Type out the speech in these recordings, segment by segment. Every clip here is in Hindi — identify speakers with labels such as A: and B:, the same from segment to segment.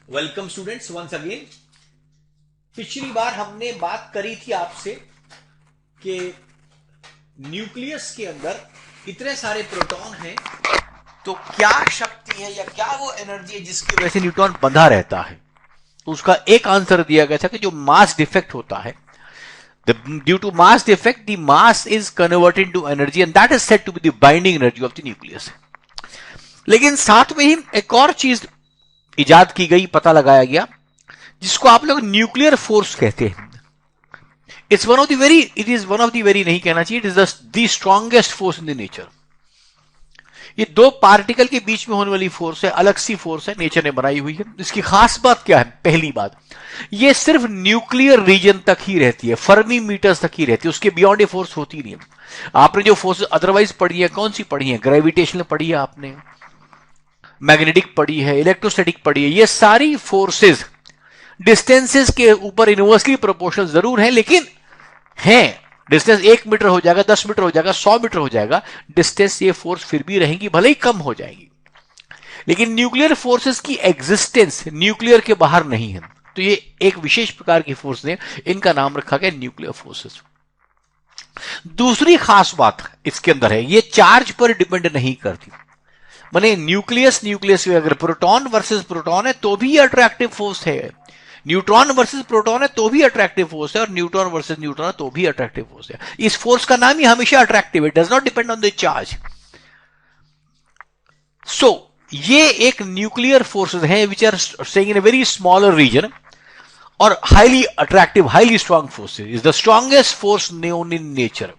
A: Welcome students once again. पिछली बार हमने बात करी थी आपसे कि न्यूक्लियस के अंदर इतने सारे प्रोटॉन हैं, तो क्या शक्ति है या क्या वो एनर्जी है जिसकी वजह से न्यूट्रॉन बंधा रहता है। तो उसका एक आंसर दिया गया था कि जो मास डिफेक्ट होता है, due to mass defect the mass is converted to energy and that is said to be the binding energy of the nucleus. लेकिन साथ में ही एक और चीज इजाद की गई, पता लगाया गया, जिसको आप लोग न्यूक्लियर फोर्स कहते हैं। It is one of the very नहीं कहना चाहिए, it is the strongest force in the nature. ये दो पार्टिकल के बीच में होने वाली फोर्स है, अलग सी फोर्स है, नेचर ने बनाई हुई है। इसकी खास बात क्या है? पहली बात, ये सिर्फ न्यूक्लियर रीजन तक ही रहती है, फर्मी मीटर्स तक ही रहती है, उसके बियॉन्ड ये फोर्स होती नहीं है। आपने जो फोर्सेस अदरवाइज पढ़ी है, कौन सी पढ़ी है? ग्रेविटेशनल पढ़ी है आपने, मैग्नेटिक पढ़ी है, इलेक्ट्रोस्टैटिक पढ़ी है। ये सारी फोर्सेस डिस्टेंसेस के ऊपर इनवर्सली प्रोपोर्शनल जरूर है, लेकिन हैं। डिस्टेंस 1 मीटर हो जाएगा, 10 मीटर हो जाएगा, 100 मीटर हो जाएगा, डिस्टेंस ये फोर्स फिर भी रहेंगी, भले ही कम हो जाएगी। लेकिन न्यूक्लियर फोर्सेस की एग्जिस्टेंस न्यूक्लियर के बाहर नहीं है। तो ये एक विशेष प्रकार की फोर्स है, इनका नाम रखा गया न्यूक्लियर फोर्सेस। दूसरी खास बात इसके अंदर है, ये चार्ज पर डिपेंड नहीं करती। माने न्यूक्लियस में अगर प्रोटॉन वर्सेस प्रोटॉन है तो भी अट्रैक्टिव फोर्स है, न्यूट्रॉन वर्सेस प्रोटॉन है तो भी अट्रैक्टिव फोर्स है, और न्यूट्रॉन वर्सेस न्यूट्रॉन है तो भी अट्रैक्टिव फोर्स है। इस फोर्स का नाम ही हमेशा अट्रैक्टिव है, does not depend on the charge. So ये एक न्यूक्लियर फोर्सेस हैं which are staying in a very smaller region, और highly attractive, highly strong forces, is the strongest force known in nature.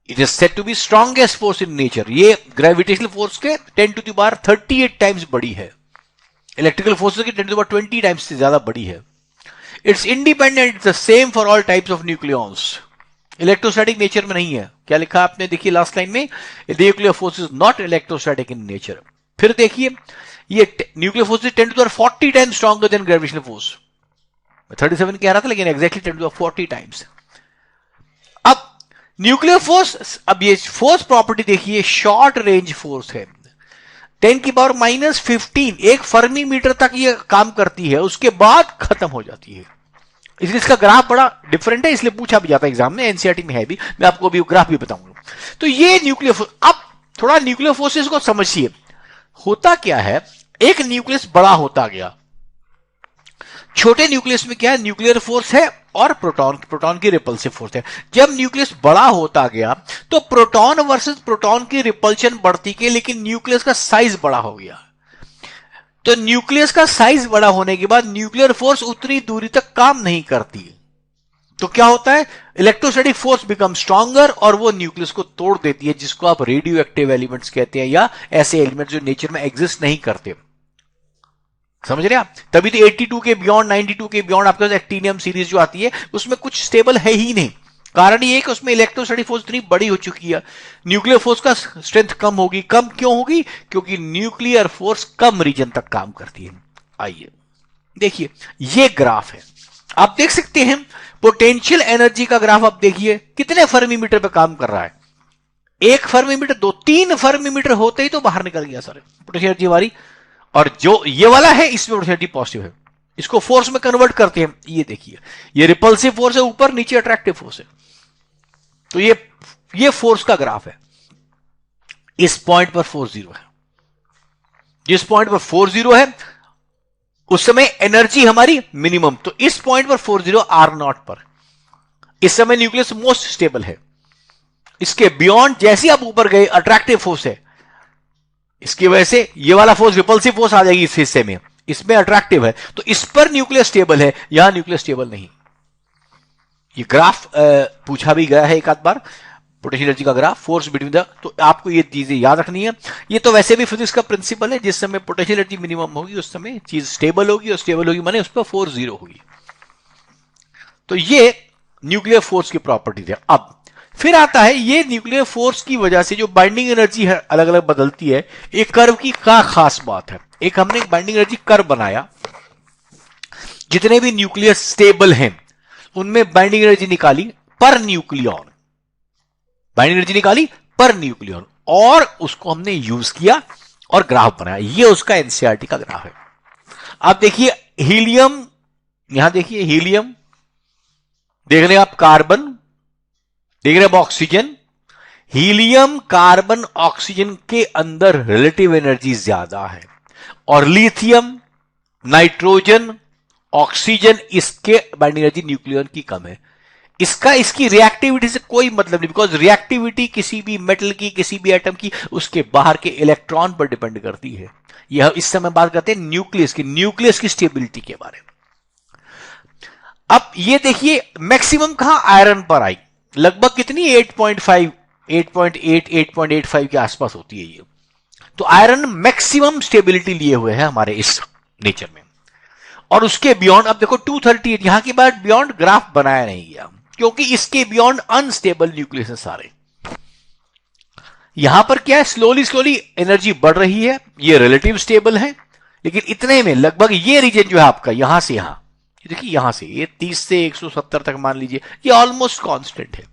A: It is said to be strongest force in nature. ये ग्रेविटेशनल फोर्स के 10⁻38 टाइम्स बड़ी है, इलेक्ट्रिकल फोर्सेस की 10⁻20 टाइम्स से ज्यादा बड़ी है। It's independent, it's the same for all types of nucleons. Electrostatic nature में नहीं है। क्या लिखा आपने? देखिए लास्ट लाइन में, nuclear force is not electrostatic in nature. फिर देखिए, ये nuclear force 10⁻40 times stronger than gravitational force. 37 कह रहा था, लेकिन एक्जैक्टली 10⁻40 टाइम्स। अब न्यूक्लियर फोर्स, अब ये फोर्स प्रॉपर्टी देखिए, शॉर्ट रेंज फोर्स है, 10⁻⁻15 एक फर्मी मीटर तक ये काम करती है, उसके बाद खत्म हो जाती है। इसलिए इसका ग्राफ बड़ा डिफरेंट है, इसलिए पूछा भी जाता है एग्जाम में, एनसीईआरटी में है भी, मैं आपको अभी ग्राफ भी बताऊंगा। तो ये न्यूक्लियर फोर्स, अब थोड़ा न्यूक्लियर फोर्सेस को समझिए। होता क्या है, एक न्यूक्लियस बड़ा होता गया, छोटे न्यूक्लियस में क्या है, न्यूक्लियर फोर्स है और प्रोटॉन की रिपल्सिव फोर्स है। जब न्यूक्लियस बड़ा होता गया तो प्रोटॉन वर्सेस प्रोटॉन की रिपल्शन बढ़ती गई, लेकिन न्यूक्लियस का साइज बड़ा हो गया। तो न्यूक्लियस का साइज बड़ा होने के बाद न्यूक्लियर फोर्स उतनी दूरी तक काम नहीं करती। तो क्या होता है, इलेक्ट्रोस्टैटिक फोर्स बिकम स्ट्रॉन्गर और वो न्यूक्लियस को तोड़ देती है, जिसको आप रेडियो एक्टिव एलिमेंट्स कहते हैं, या ऐसे एलिमेंट जो नेचर में एग्जिस्ट नहीं करते। समझ रहे आप? तभी तो 82 के बियॉन्ड, 92 के बियॉन्ड आपके पास एक्टिनियम सीरीज जो आती है, उसमें कुछ स्टेबल है ही नहीं। कारण ये कि उसमें इलेक्ट्रोस्टैटिक फोर्स इतनी बड़ी हो चुकी है, न्यूक्लियर फोर्स का स्ट्रेंथ कम होगी। कम क्यों होगी? क्योंकि न्यूक्लियर फोर्स कम रीजन तक काम करती है। आइए देखिए, ये ग्राफ है, आप देख सकते हैं पोटेंशियल एनर्जी का ग्राफ। आप देखिए कितने फर्मी मीटर पे काम कर रहा है। 1 फर्मी मीटर, 2, 3 फर्मी मीटर होते ही तो बाहर निकल गया सारे पोटेंशियल एनर्जी हमारी। और जो ये वाला है, इसमें पोटेंशियल पॉजिटिव है, इसको फोर्स में कन्वर्ट करते हैं। ये देखिए, ये रिपल्सिव फोर्स है ऊपर, नीचे अट्रैक्टिव फोर्स है। तो ये फोर्स का ग्राफ है। इस पॉइंट पर फोर्स 0 है, जिस पॉइंट पर फोर्स 0 है उस समय एनर्जी हमारी मिनिमम। तो इस पॉइंट पर फोर्स 0 R0 पर, इस समय न्यूक्लियस मोस्ट स्टेबल है। इसके बियॉन्ड जैसे आप ऊपर गए, अट्रैक्टिव फोर्स है, इसकी वजह से ये वाला फोर्स, रिपल्सिव फोर्स आ जाएगी इस हिस्से में, इसमें अट्रैक्टिव है, तो इस पर न्यूक्लियस स्टेबल है, यहां न्यूक्लियस स्टेबल नहीं। ये ग्राफ पूछा भी गया है एक आध बार, पोटेंशियल एनर्जी का ग्राफ, फोर्स बिटवीन द, तो आपको ये चीजें याद रखनी है। ये तो वैसे भी फिजिक्स का प्रिंसिपल है, जिस समय पोटेंशियल एनर्जी मिनिमम होगी उस समय चीज स्टेबल होगी, और स्टेबल होगी माने उस पर फोर्स 0 होगी। तो ये न्यूक्लियर फोर्स की प्रॉपर्टी है। अब फिर आता है, ये न्यूक्लियर फोर्स की वजह से जो बाइंडिंग एनर्जी है अलग अलग बदलती है। एक कर्व की क्या खास बात है, एक हमने एक बाइंडिंग एनर्जी कर्व बनाया, जितने भी न्यूक्लियस स्टेबल हैं उनमें बाइंडिंग एनर्जी निकाली पर न्यूक्लियॉन, बाइंडिंग एनर्जी निकाली पर न्यूक्लियॉन, और उसको हमने यूज किया और ग्राफ बनाया। ये उसका एनसीईआरटी का ग्राफ है। आप देखिए हीलियम, यहां देखिए हीलियम, देख रहे हैं आप कार्बन, देख रहे हैं आप ऑक्सीजन। हीलियम, कार्बन, ऑक्सीजन के अंदर रिलेटिव एनर्जी ज्यादा है, और लिथियम, नाइट्रोजन, ऑक्सीजन, इसके बाइंडिंग एनर्जी न्यूक्लियन की कम है। इसकी रिएक्टिविटी से कोई मतलब नहीं, बिकॉज रिएक्टिविटी किसी भी मेटल की, किसी भी एटम की, उसके बाहर के इलेक्ट्रॉन पर डिपेंड करती है। यह इस समय बात करते हैं न्यूक्लियस की स्टेबिलिटी के बारे में। अब ये देखिए मैक्सिमम कहां आयरन पर आई, लगभग कितनी 8.5, 8.8, 8.85 के आसपास होती है ये। तो आयरन मैक्सिमम स्टेबिलिटी लिए हुए है हमारे इस नेचर में। और उसके बियॉन्ड अब देखो 238, यहां के बाद बियॉन्ड ग्राफ बनाया नहीं गया, क्योंकि इसके बियॉन्ड अनस्टेबल न्यूक्लियस है सारे। यहां पर क्या है, स्लोली एनर्जी बढ़ रही है, ये रिलेटिव स्टेबल है, लेकिन इतने में लगभग ये रीजन जो है आपका यहां से यहां, देखिए यहां से ये 30 से 170 तक मान लीजिए, ये ऑलमोस्ट कांस्टेंट है।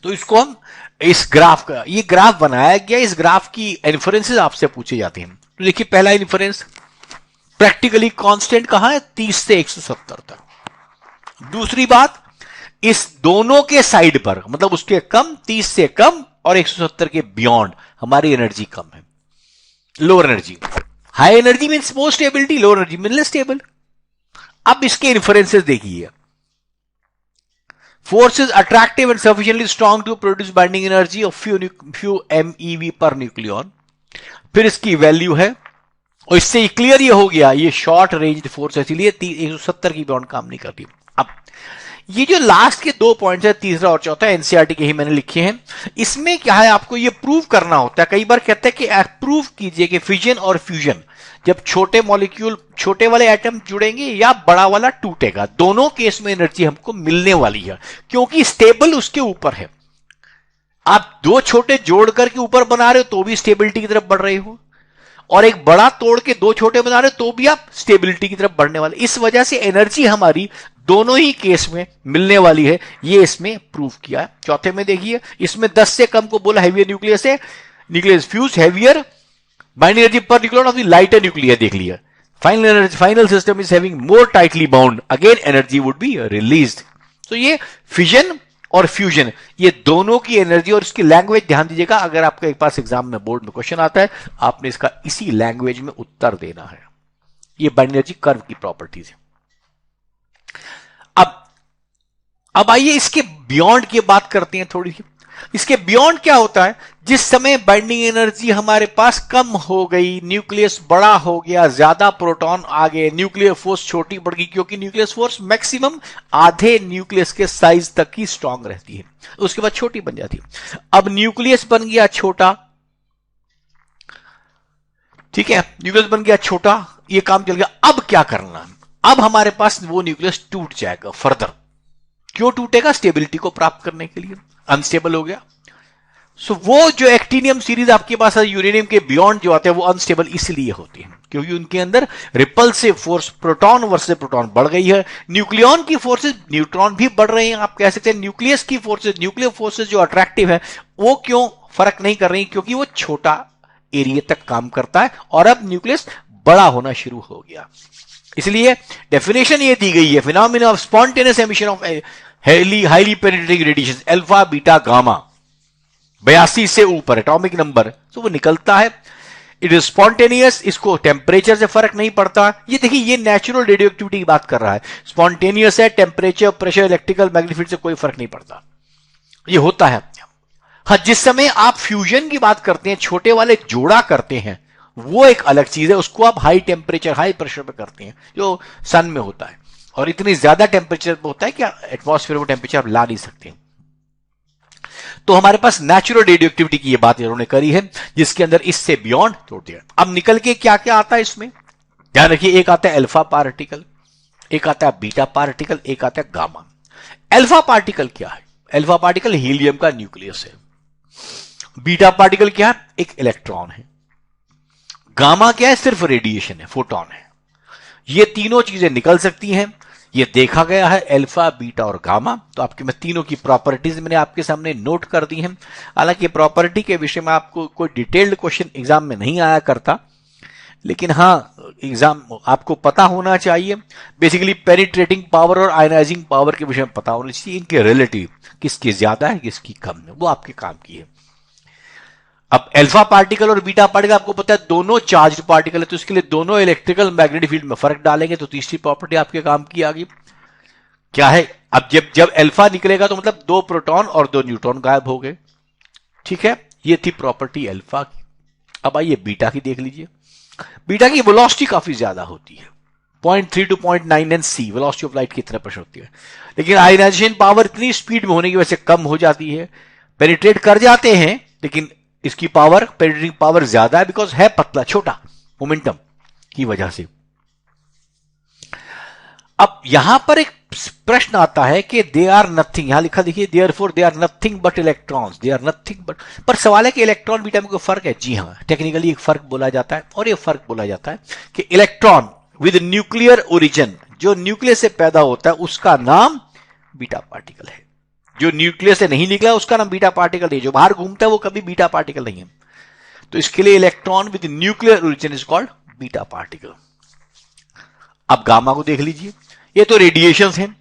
A: तो इसको हम इस ग्राफ का, ये ग्राफ बनाया गया, इस ग्राफ की इन्फरेंसेस आपसे पूछे जाते हैं। तो देखिए पहला इन्फरेंस, प्रैक्टिकली कांस्टेंट कहां है, 30 से 170 तक। दूसरी बात, इस दोनों के साइड पर, मतलब उसके कम, 30 से कम और 170 के बियॉन्ड हमारी एनर्जी कम है, lower energy. High energy means more stability, lower energy mean less stable. अब इसके इन्फरेंसेस देखिए, force is attractive and sufficiently strong to produce binding energy of few MeV per nucleon। फिर इसकी वैल्यू है, और इससे क्लियर ये हो गया ये शॉर्ट रेंज फोर्स है, इसीलिए 170 की बियॉन्ड काम नहीं करती। अब ये जो लास्ट के 2 पॉइंट्स है, तीसरा और चौथा, एनसीईआरटी के ही मैंने लिखे हैं। इसमें क्या है, आपको ये प्रूव करना होता है। कई बार कहते हैं कि प्रूव कीजिए कि फिजन और फ्यूजन, जब छोटे मॉलिक्यूल, छोटे वाले एटम जुड़ेंगे या बड़ा वाला टूटेगा, दोनों केस में एनर्जी हमको मिलने वाली है, क्योंकि स्टेबल उसके ऊपर है। आप दो छोटे जोड़ करके ऊपर बना रहे हो तो भी स्टेबिलिटी की तरफ बढ़ रहे हो, और एक बड़ा तोड़ के दो छोटे बना रहे हो तो भी आप स्टेबिलिटी की तरफ बढ़ने वाले। इस वजह से एनर्जी हमारी दोनों ही केस में मिलने वाली है, ये इसमें प्रूव किया है। चौथे में देखिए, इसमें 10 से कम को बोला हैवियर न्यूक्लियस है, nucleus fuse heavier, binding energy per nucleon of the lighter nuclear देख लिया। Final system is having more tightly bound, again energy would be released. तो ये फिजन और फ्यूजन, ये दोनों की एनर्जी, और इसकी लैंग्वेज ध्यान दीजिएगा, अगर आपके पास एग्जाम में बोर्ड में क्वेश्चन आता है, आपने इसका इसी लैंग्वेज में उत्तर देना है। ये बाइंडिंग एनर्जी कर्व की प्रॉपर्टीज है। अब आइए इसके बियॉन्ड की बात करते हैं थोड़ी सी। इसके बियॉन्ड क्या होता है, जिस समय बाइंडिंग एनर्जी हमारे पास कम हो गई, न्यूक्लियस बड़ा हो गया, ज्यादा प्रोटॉन आ गए, न्यूक्लियर फोर्स छोटी पड़ गई, क्योंकि न्यूक्लियस फोर्स मैक्सिमम आधे न्यूक्लियस के साइज तक ही स्ट्रांग रहती है, उसके बाद छोटी बन जाती है। अब न्यूक्लियस बन गया छोटा, ठीक है, न्यूक्लियस बन गया छोटा, ये काम चल गया। अब क्या करना, अब हमारे पास वो न्यूक्लियस टूट जाएगा फर्दर। क्यों टूटेगा, स्टेबिलिटी को प्राप्त करने के लिए, अनस्टेबल हो गया। सो वो जो एक्टिनियम सीरीज आपके पास है, यूरेनियम के बियॉन्ड जो आते हैं, वो अनस्टेबल इसलिए होती है क्योंकि उनके अंदर repulsive force, proton versus proton बढ़ गई है। न्यूक्लियन की फोर्सेस, न्यूट्रॉन भी बढ़ रहे हैं, आप कह सकते हैं। न्यूक्लियस की फोर्सेस, न्यूक्लियर फोर्सेस जो अट्रैक्टिव है, वो क्यों फर्क नहीं कर रही, क्योंकि वो छोटा एरिया तक काम करता है, और अब न्यूक्लियस बड़ा होना शुरू हो गया। इसलिए डेफिनेशन ये दी गई है, phenomena of spontaneous emission of highly penetrating radiation alpha beta gamma, 82 से ऊपर एटॉमिक नंबर, तो वो निकलता है। इट इज स्पॉन्टेनियस, इसको टेम्परेचर से फर्क नहीं पड़ता। ये देखिए, ये नेचुरल रेडियो एक्टिविटी की बात कर रहा है, स्पॉन्टेनियस है, टेम्परेचर, प्रेशर, इलेक्ट्रिकल, मैग्नेटिक से कोई फर्क नहीं पड़ता, ये होता है। हाँ, जिस समय आप फ्यूजन की बात करते हैं, छोटे वाले जोड़ा करते हैं, वो एक अलग चीज है, उसको आप हाई टेम्परेचर, हाई प्रेशर पे करते हैं, जो सन में होता है, और इतनी ज्यादा टेम्परेचर पे होता है कि एटमॉस्फेयर वो टेम्परेचर आप ला नहीं सकते। तो हमारे पास नेचुरल रेडियो एक्टिविटी की ये बात इन्होंने करी है, जिसके अंदर इससे बियॉन्ड तोड़ दिया। अब निकल के क्या क्या आता है इसमें, ध्यान रखिए, एक आता है अल्फा पार्टिकल, एक आता है बीटा पार्टिकल, एक आता है गामा। अल्फा पार्टिकल क्या है, अल्फा पार्टिकल हीलियम का न्यूक्लियस है। बीटा पार्टिकल क्या है, एक इलेक्ट्रॉन है। गामा क्या है, सिर्फ रेडिएशन है, फोटोन है। ये तीनों चीजें निकल सकती हैं, ये देखा गया है, अल्फा, बीटा और गामा। तो आपके मैं तीनों की प्रॉपर्टीज मैंने आपके सामने नोट कर दी हैं। हालांकि प्रॉपर्टी के विषय में आपको कोई डिटेल्ड क्वेश्चन एग्जाम में नहीं आया करता, लेकिन हाँ, एग्जाम आपको पता होना चाहिए, बेसिकली पेनिट्रेटिंग पावर और आयनाइजिंग पावर के विषय में पता होना चाहिए, इनके रिलेटिव किसकी ज्यादा है किसकी कम है, वो आपके काम की है। अब अल्फा पार्टिकल और बीटा पार्टिकल आपको पता है दोनों चार्ज पार्टिकल है, तो इसके लिए दोनों इलेक्ट्रिकल मैग्नेटिक फील्ड में फर्क डालेंगे, तो तीसरी प्रॉपर्टी आपके काम की आ गई, क्या है? अब जब अल्फा निकलेगा तो मतलब 2 प्रोटॉन और 2 न्यूट्रॉन गायब हो गए, ठीक है, ये थी प्रॉपर्टी अल्फा की। अब आइए बीटा की देख लीजिए। बीटा की वेलोसिटी काफी ज्यादा होती है, 0.3 to 0.9 C velocity of light की तरह प्रश्न होती है, लेकिन आयनाइजेशन पावर इतनी स्पीड में होने की वजह से कम हो जाती है, पेनिट्रेट कर जाते हैं, लेकिन इसकी पावर, पेनिट्रेटिंग पावर ज्यादा है, बिकॉज है पतला छोटा मोमेंटम की वजह से। अब यहां पर एक प्रश्न आता है कि दे आर नथिंग, यहां लिखा देखिए therefore they are nothing but electrons, they are nothing but, पर सवाल है कि इलेक्ट्रॉन बीटा में कोई फर्क है? जी हां, टेक्निकली एक फर्क बोला जाता है, और ये फर्क बोला जाता है कि इलेक्ट्रॉन विद न्यूक्लियर ओरिजिन, जो न्यूक्लियस से पैदा होता है उसका नाम बीटा पार्टिकल है, जो न्यूक्लियस से नहीं निकला उसका नाम बीटा पार्टिकल नहीं, जो बाहर घूमता है वो कभी बीटा पार्टिकल नहीं है। तो इसके लिए electron with nuclear origin is called beta particle. अब गामा को देख लीजिए, ये तो रेडिएशन हैं,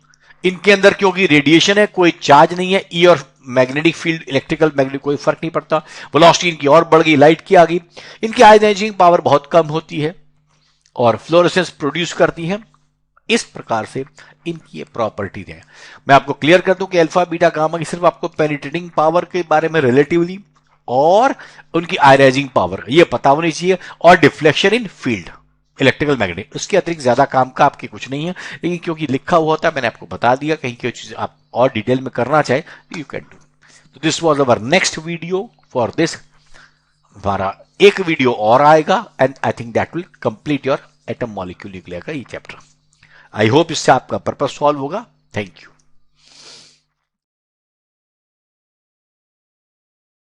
A: इनके अंदर क्योंकि रेडिएशन है कोई चार्ज नहीं है, ई और मैग्नेटिक फील्ड इलेक्ट्रिकल मैग्नेटिक कोई फर्क नहीं पड़ता, वेलोसिटी इनकी और बढ़ गई, लाइट की आ गई, इनकी आयनाइजिंग पावर बहुत कम होती है और फ्लोरेसेंस प्रोड्यूस करती है। इस प्रकार से इनकी ये प्रॉपर्टीज है। मैं आपको क्लियर कर दूं कि अल्फा बीटा गामा की सिर्फ आपको पेनिट्रेटिंग पावर के बारे में रिलेटिवली और उनकी आयनाइजिंग पावर ये पता होनी चाहिए, और deflection in field electrical magnetic, उसके अतिरिक्त ज्यादा काम का आपके कुछ नहीं है, लेकिन क्योंकि लिखा हुआ होता है मैंने आपको बता दिया, कहीं कोई चीज आप और डिटेल में करना चाहे यू कैन डू। तो this was our next video for this, हमारा एक वीडियो और आएगा and I think that will complete your atom molecule nuclear का ये चैप्टर। आई होप इससे आपका पर्पस सॉल्व होगा। Thank you.